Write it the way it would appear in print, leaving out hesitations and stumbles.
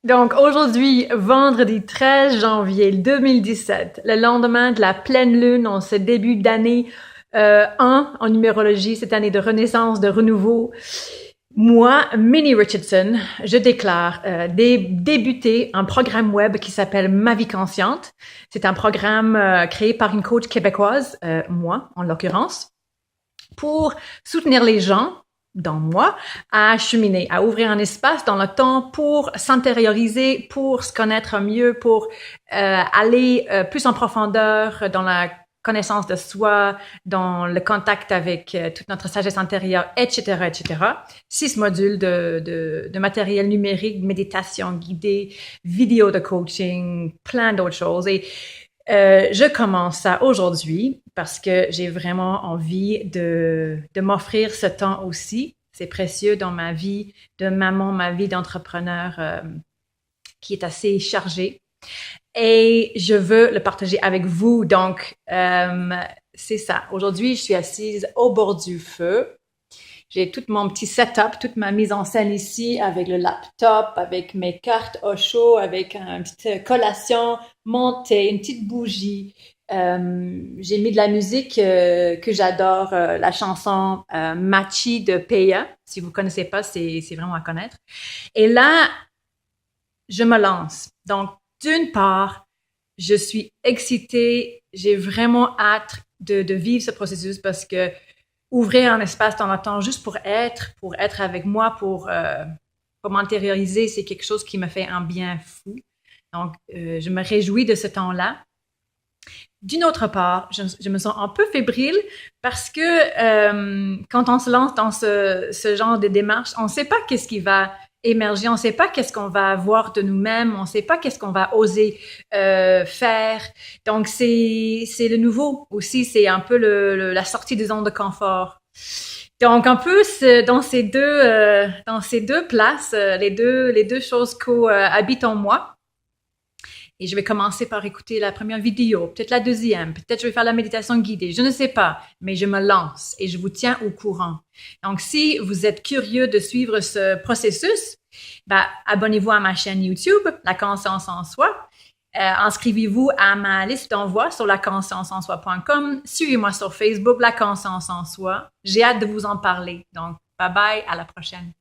Donc aujourd'hui, vendredi 13 janvier 2017, le lendemain de la pleine lune, en ce début d'année 1 en numérologie, cette année de renaissance, de renouveau, moi, Minnie Richardson, je déclare débuter un programme web qui s'appelle Ma vie consciente. C'est un programme créé par une coach québécoise, moi en l'occurrence, pour soutenir les gens dans moi, à cheminer, à ouvrir un espace dans le temps pour s'intérioriser, pour se connaître mieux, pour aller plus en profondeur dans la connaissance de soi, dans le contact avec toute notre sagesse intérieure, etc., etc. 6 modules de matériel numérique, méditation guidée, vidéos de coaching, plein d'autres choses. Et je commence ça aujourd'hui parce que j'ai vraiment envie de m'offrir ce temps aussi. C'est précieux dans ma vie de maman, ma vie d'entrepreneur qui est assez chargée. Et je veux le partager avec vous. Donc, c'est ça. Aujourd'hui, je suis assise au bord du feu. J'ai tout mon petit setup, toute ma mise en scène ici avec le laptop, avec mes cartes au chaud, avec une petite collation, mon thé, une petite bougie. J'ai mis de la musique que j'adore, la chanson Machi de Peya. Si vous connaissez pas, c'est vraiment à connaître. Et là, je me lance. Donc, d'une part, je suis excitée. J'ai vraiment hâte de vivre ce processus parce que ouvrir un espace dans le temps juste pour être avec moi, pour m'intérioriser, c'est quelque chose qui me fait un bien fou. Donc, je me réjouis de ce temps-là. D'une autre part, je me sens un peu fébrile parce que quand on se lance dans ce genre de démarche, on ne sait pas qu'est-ce qui va émerger, on ne sait pas qu'est-ce qu'on va voir de nous-mêmes, on ne sait pas qu'est-ce qu'on va oser faire. Donc, c'est le nouveau aussi, c'est un peu la sortie des zones de confort. Donc, un peu dans ces deux places, les deux choses cohabitent en moi. Et je vais commencer par écouter la première vidéo, peut-être la deuxième, peut-être je vais faire la méditation guidée, je ne sais pas, mais je me lance et je vous tiens au courant. Donc, si vous êtes curieux de suivre ce processus, abonnez-vous à ma chaîne YouTube, La Conscience en Soi. Inscrivez-vous à ma liste d'envoi sur laconscienceensoi.com. Suivez-moi sur Facebook, La Conscience en Soi. J'ai hâte de vous en parler. Donc, bye bye, à la prochaine.